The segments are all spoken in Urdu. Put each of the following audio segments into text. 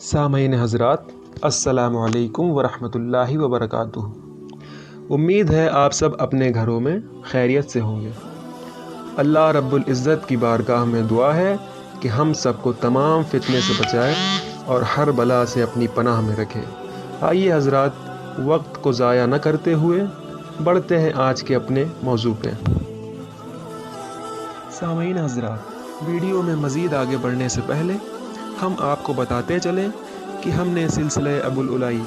سامعین حضرات، السلام علیکم ورحمۃ اللہ وبرکاتہ۔ امید ہے آپ سب اپنے گھروں میں خیریت سے ہوں گے۔ اللہ رب العزت کی بارگاہ میں دعا ہے کہ ہم سب کو تمام فتنے سے بچائے اور ہر بلا سے اپنی پناہ میں رکھے۔ آئیے حضرات، وقت کو ضائع نہ کرتے ہوئے بڑھتے ہیں آج کے اپنے موضوع پہ۔ سامعین حضرات، ویڈیو میں مزید آگے بڑھنے سے پہلے ہم آپ کو بتاتے چلیں کہ ہم نے سلسلہ ابو العلائی،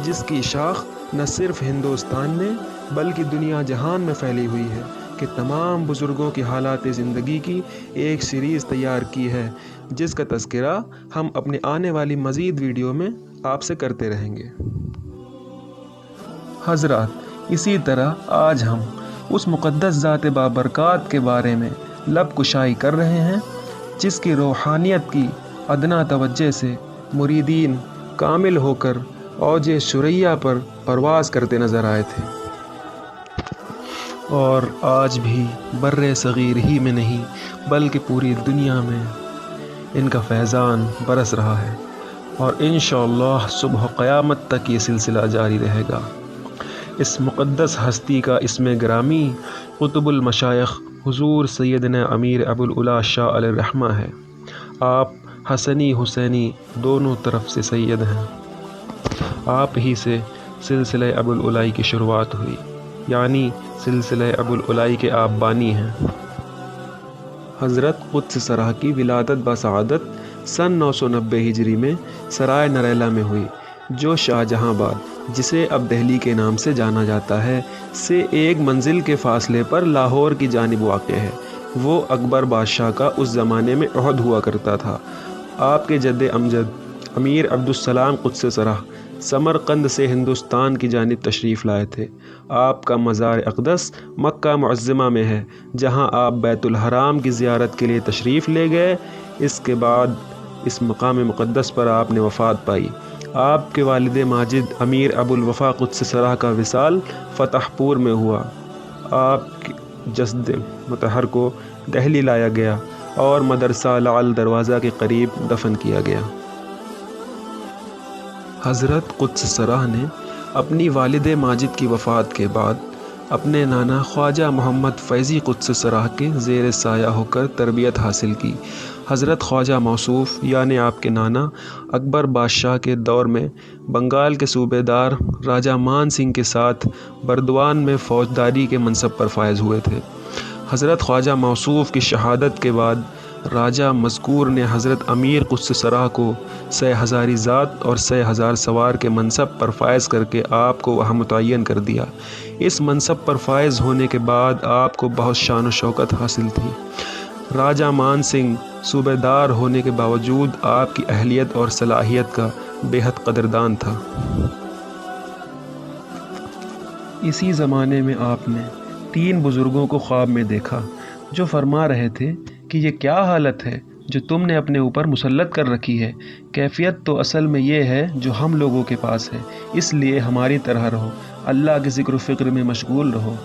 جس کی شاخ نہ صرف ہندوستان میں بلکہ دنیا جہان میں پھیلی ہوئی ہے، کہ تمام بزرگوں کی حالات زندگی کی ایک سیریز تیار کی ہے، جس کا تذکرہ ہم اپنے آنے والی مزید ویڈیو میں آپ سے کرتے رہیں گے۔ حضرات، اسی طرح آج ہم اس مقدس ذات بابرکات کے بارے میں لب کشائی کر رہے ہیں جس کی روحانیت کی ادنا توجہ سے مریدین کامل ہو کر اوج ثریا پر پرواز کرتے نظر آئے تھے، اور آج بھی بر صغیر ہی میں نہیں بلکہ پوری دنیا میں ان کا فیضان برس رہا ہے، اور انشاءاللہ صبح قیامت تک یہ سلسلہ جاری رہے گا۔ اس مقدس ہستی کا اسم گرامی قطب المشائخ حضور سیدنا امیر ابو العلا شاہ علیہ الرحمہ ہے۔ آپ حسنی حسینی دونوں طرف سے سید ہیں۔ آپ ہی سے سلسلہ ابو العلائی کی شروعات ہوئی، یعنی سلسلہ ابو العلائی کے آپ بانی ہیں۔ حضرت قدس سرح کی ولادت بسعادت سن 990 ہجری میں سرائے نریلا میں ہوئی، جو شاہ جہاں آباد، جسے اب دہلی کے نام سے جانا جاتا ہے، سے ایک منزل کے فاصلے پر لاہور کی جانب واقع ہے۔ وہ اکبر بادشاہ کا اس زمانے میں عہد ہوا کرتا تھا۔ آپ کے جد امجد امیر عبدالسلام قدس سرح سمرقند سے ہندوستان کی جانب تشریف لائے تھے۔ آپ کا مزار اقدس مکہ معظمہ میں ہے، جہاں آپ بیت الحرام کی زیارت کے لیے تشریف لے گئے۔ اس کے بعد اس مقام مقدس پر آپ نے وفات پائی۔ آپ کے والد ماجد امیر ابو الوفا قدس سرح کا وصال فتح پور میں ہوا۔ آپ کے جسد مطہر کو دہلی لایا گیا اور مدرسہ لعل دروازہ کے قریب دفن کیا گیا۔ حضرت قدس سرح نے اپنی والد ماجد کی وفات کے بعد اپنے نانا خواجہ محمد فیضی قدس سرح کے زیر سایہ ہو کر تربیت حاصل کی۔ حضرت خواجہ موصوف یعنی آپ کے نانا اکبر بادشاہ کے دور میں بنگال کے صوبے دار راجہ مان سنگھ کے ساتھ بردوان میں فوجداری کے منصب پر فائز ہوئے تھے۔ حضرت خواجہ موصوف کی شہادت کے بعد راجہ مذکور نے حضرت امیر قدس سرح کو 1000 ذات اور 1000 سوار کے منصب پر فائز کر کے آپ کو وہاں متعین کر دیا۔ اس منصب پر فائز ہونے کے بعد آپ کو بہت شان و شوکت حاصل تھی۔ راجہ مان سنگھ صوبے دار ہونے کے باوجود آپ کی اہلیت اور صلاحیت کا بے حد قدردان تھا۔ اسی زمانے میں آپ نے 3 بزرگوں کو خواب میں دیکھا، جو فرما رہے تھے کہ یہ کیا حالت ہے جو تم نے اپنے اوپر مسلط کر رکھی ہے؟ کیفیت تو اصل میں یہ ہے جو ہم لوگوں کے پاس ہے، اس لیے ہماری طرح رہو، اللہ کے ذکر و فکر میں مشغول رہو۔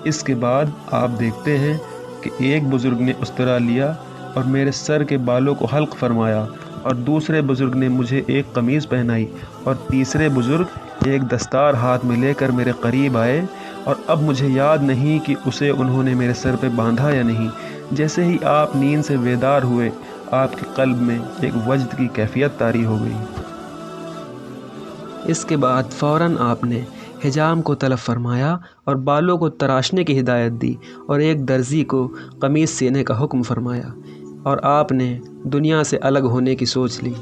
اس کے بعد آپ دیکھتے ہیں کہ ایک بزرگ نے استرا لیا اور میرے سر کے بالوں کو حلق فرمایا، اور دوسرے بزرگ نے مجھے ایک قمیض پہنائی، اور تیسرے بزرگ ایک دستار ہاتھ میں لے کر میرے قریب آئے، اور اب مجھے یاد نہیں کہ اسے انہوں نے میرے سر پہ باندھا یا نہیں۔ جیسے ہی آپ نیند سے بیدار ہوئے، آپ کے قلب میں ایک وجد کی کیفیت طاری ہو گئی۔ اس کے بعد فوراً آپ نے حجام کو طلب فرمایا اور بالوں کو تراشنے کی ہدایت دی، اور ایک درزی کو قمیص سینے کا حکم فرمایا، اور آپ نے دنیا سے الگ ہونے کی سوچ لی۔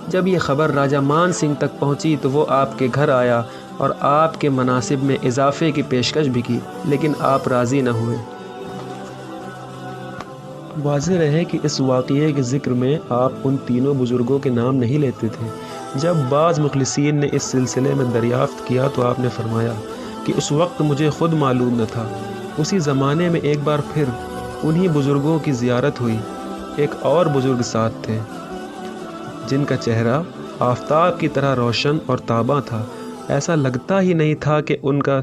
جب یہ خبر راجہ مان سنگھ تک پہنچی تو وہ آپ کے گھر آیا اور آپ کے مناصب میں اضافے کی پیشکش بھی کی، لیکن آپ راضی نہ ہوئے۔ واضح رہے کہ اس واقعے کے ذکر میں آپ ان تینوں بزرگوں کے نام نہیں لیتے تھے۔ جب بعض مخلصین نے اس سلسلے میں دریافت کیا تو آپ نے فرمایا کہ اس وقت مجھے خود معلوم نہ تھا۔ اسی زمانے میں ایک بار پھر انہی بزرگوں کی زیارت ہوئی۔ ایک اور بزرگ ساتھ تھے جن کا چہرہ آفتاب کی طرح روشن اور تاباں تھا۔ ایسا لگتا ہی نہیں تھا کہ ان کا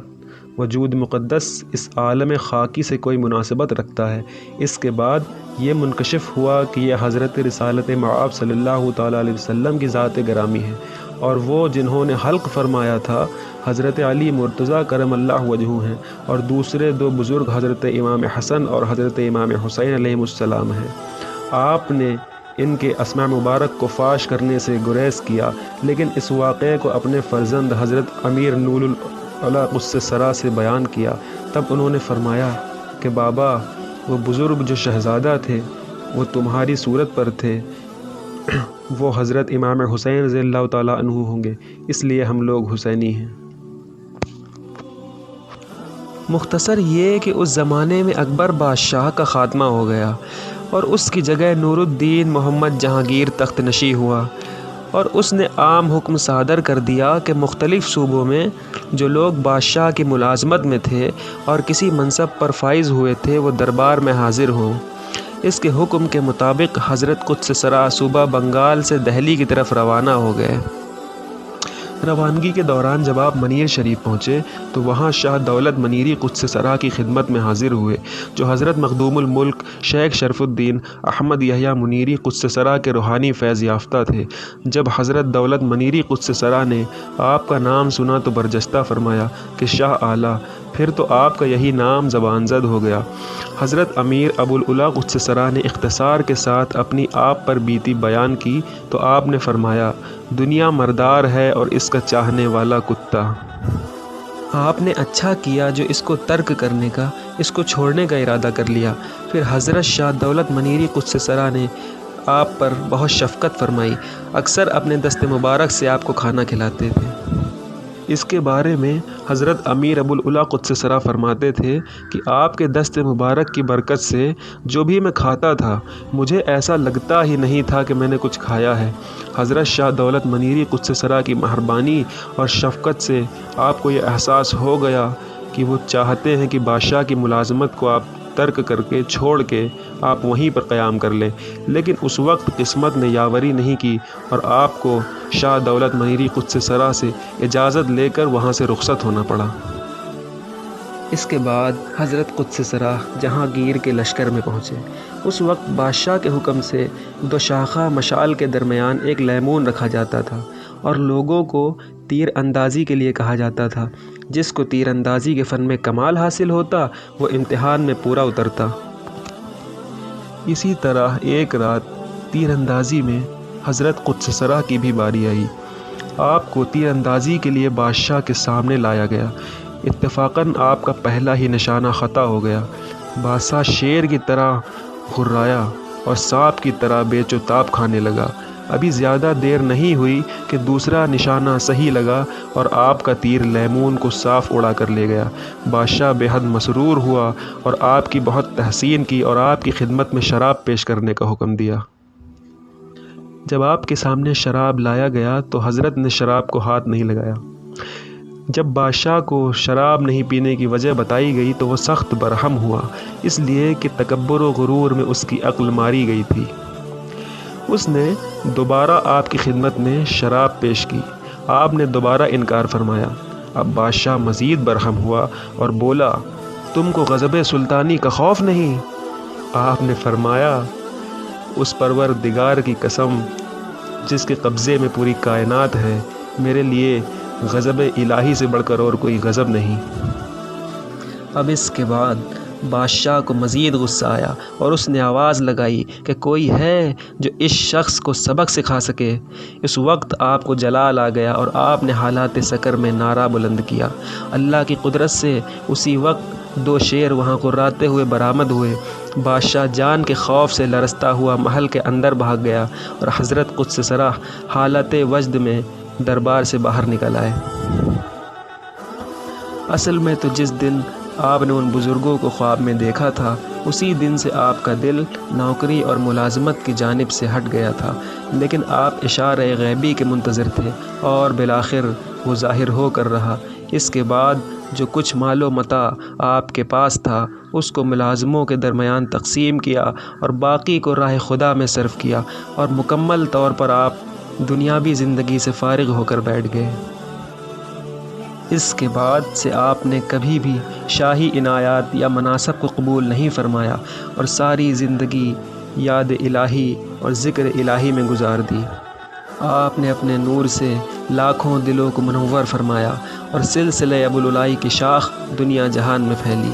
وجود مقدس اس عالم خاکی سے کوئی مناسبت رکھتا ہے۔ اس کے بعد یہ منکشف ہوا کہ یہ حضرت رسالت مآب صلی اللہ تعالیٰ علیہ وسلم کی ذات گرامی ہے، اور وہ جنہوں نے حلق فرمایا تھا حضرت علی مرتضیٰ کرم اللہ وجہہ ہیں، اور دوسرے دو بزرگ حضرت امام حسن اور حضرت امام حسین علیہ السلام ہیں۔ آپ نے ان کے اسماء مبارک کو فاش کرنے سے گریز کیا، لیکن اس واقعے کو اپنے فرزند حضرت امیر نور العلا قدس سرا سے بیان کیا۔ تب انہوں نے فرمایا کہ بابا، وہ بزرگ جو شہزادہ تھے وہ تمہاری صورت پر تھے، وہ حضرت امام حسین رضی اللہ تعالیٰ عنہ ہوں گے، اس لیے ہم لوگ حسینی ہیں۔ مختصر یہ کہ اس زمانے میں اکبر بادشاہ کا خاتمہ ہو گیا اور اس کی جگہ نور الدین محمد جہانگیر تخت نشین ہوا، اور اس نے عام حکم صادر کر دیا کہ مختلف صوبوں میں جو لوگ بادشاہ کی ملازمت میں تھے اور کسی منصب پر فائز ہوئے تھے وہ دربار میں حاضر ہوں۔ اس کے حکم کے مطابق حضرت قدس سرا صوبہ بنگال سے دہلی کی طرف روانہ ہو گئے۔ روانگی کے دوران جب آپ منیر شریف پہنچے تو وہاں شاہ دولت منیری قدس سرا کی خدمت میں حاضر ہوئے، جو حضرت مخدوم الملک شیخ شرف الدین احمد یحییٰ منیری قدس سرا کے روحانی فیض یافتہ تھے۔ جب حضرت دولت منیری قدس سرا نے آپ کا نام سنا تو برجستہ فرمایا کہ شاہ اعلیٰ، پھر تو آپ کا یہی نام زبان زد ہو گیا۔ حضرت امیر ابو العلا قدس سرا نے اختصار کے ساتھ اپنی آپ پر بیتی بیان کی تو آپ نے فرمایا، دنیا مردار ہے اور اس کا چاہنے والا کتا۔ آپ نے اچھا کیا جو اس کو ترک کرنے کا، اس کو چھوڑنے کا ارادہ کر لیا۔ پھر حضرت شاہ دولت منیری قدس سرا نے آپ پر بہت شفقت فرمائی، اکثر اپنے دست مبارک سے آپ کو کھانا کھلاتے تھے۔ اس کے بارے میں حضرت امیر ابو العلا قدس سرا فرماتے تھے کہ آپ کے دست مبارک کی برکت سے جو بھی میں کھاتا تھا مجھے ایسا لگتا ہی نہیں تھا کہ میں نے کچھ کھایا ہے۔ حضرت شاہ دولت منیری قدس سرا کی مہربانی اور شفقت سے آپ کو یہ احساس ہو گیا کہ وہ چاہتے ہیں کہ بادشاہ کی ملازمت کو آپ ترک کر کے چھوڑ کے آپ وہیں پر قیام کر لیں، لیکن اس وقت قسمت نے یاوری نہیں کی اور آپ کو شاہ دولت منیری قدس سرا سے اجازت لے کر وہاں سے رخصت ہونا پڑا۔ اس کے بعد حضرت قدس سرا جہانگیر کے لشکر میں پہنچے۔ اس وقت بادشاہ کے حکم سے دو شاخہ مشال کے درمیان ایک لیمون رکھا جاتا تھا اور لوگوں کو تیر اندازی کے لیے کہا جاتا تھا۔ جس کو تیر اندازی کے فن میں کمال حاصل ہوتا وہ امتحان میں پورا اترتا۔ اسی طرح ایک رات تیر اندازی میں حضرت قدس سرا کی بھی باری آئی۔ آپ کو تیر اندازی کے لیے بادشاہ کے سامنے لایا گیا۔ اتفاقاً آپ کا پہلا ہی نشانہ خطا ہو گیا۔ بادشاہ شیر کی طرح گھرایا اور سانپ کی طرح بیچ و تاب کھانے لگا۔ ابھی زیادہ دیر نہیں ہوئی کہ دوسرا نشانہ صحیح لگا اور آپ کا تیر لیمون کو صاف اڑا کر لے گیا۔ بادشاہ بے حد مسرور ہوا اور آپ کی بہت تحسین کی اور آپ کی خدمت میں شراب پیش کرنے کا حکم دیا۔ جب آپ کے سامنے شراب لایا گیا تو حضرت نے شراب کو ہاتھ نہیں لگایا۔ جب بادشاہ کو شراب نہیں پینے کی وجہ بتائی گئی تو وہ سخت برہم ہوا، اس لیے کہ تکبر و غرور میں اس کی عقل ماری گئی تھی۔ اس نے دوبارہ آپ کی خدمت میں شراب پیش کی۔ آپ نے دوبارہ انکار فرمایا۔ اب بادشاہ مزید برہم ہوا اور بولا، تم کو غضب سلطانی کا خوف نہیں؟ آپ نے فرمایا، اس پروردگار کی قسم جس کے قبضے میں پوری کائنات ہے، میرے لیے غضب الہی سے بڑھ کر اور کوئی غضب نہیں۔ اب اس کے بعد بادشاہ کو مزید غصہ آیا اور اس نے آواز لگائی کہ کوئی ہے جو اس شخص کو سبق سکھا سکے۔ اس وقت آپ کو جلال آ گیا اور آپ نے حالات سکر میں نعرہ بلند کیا۔ اللہ کی قدرت سے اسی وقت دو شیر وہاں قراتے ہوئے برآمد ہوئے۔ بادشاہ جان کے خوف سے لرزتا ہوا محل کے اندر بھاگ گیا اور حضرت قدس سرا حالت وجد میں دربار سے باہر نکل آئے۔ اصل میں تو جس دن آپ نے ان بزرگوں کو خواب میں دیکھا تھا اسی دن سے آپ کا دل نوکری اور ملازمت کی جانب سے ہٹ گیا تھا، لیکن آپ اشارہ غیبی کے منتظر تھے اور بالآخر وہ ظاہر ہو کر رہا۔ اس کے بعد جو کچھ مال و متاع آپ کے پاس تھا اس کو ملازموں کے درمیان تقسیم کیا اور باقی کو راہ خدا میں صرف کیا اور مکمل طور پر آپ دنیاوی زندگی سے فارغ ہو کر بیٹھ گئے۔ اس کے بعد سے آپ نے کبھی بھی شاہی عنایات یا مناصب کو قبول نہیں فرمایا اور ساری زندگی یاد الہی اور ذکر الہی میں گزار دی۔ آپ نے اپنے نور سے لاکھوں دلوں کو منور فرمایا اور سلسلہ ابو العلائی کی شاخ دنیا جہان میں پھیلی۔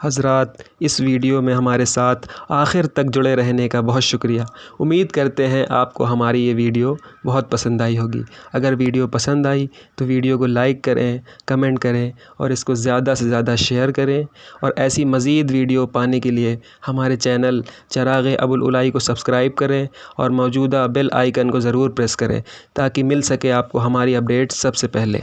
حضرات، اس ویڈیو میں ہمارے ساتھ آخر تک جڑے رہنے کا بہت شکریہ۔ امید کرتے ہیں آپ کو ہماری یہ ویڈیو بہت پسند آئی ہوگی۔ اگر ویڈیو پسند آئی تو ویڈیو کو لائک کریں، کمنٹ کریں اور اس کو زیادہ سے زیادہ شیئر کریں، اور ایسی مزید ویڈیو پانے کے لیے ہمارے چینل چراغ ابو العلائی کو سبسکرائب کریں اور موجودہ بیل آئیکن کو ضرور پریس کریں تاکہ مل سکے آپ کو ہماری اپڈیٹ سب سے پہلے۔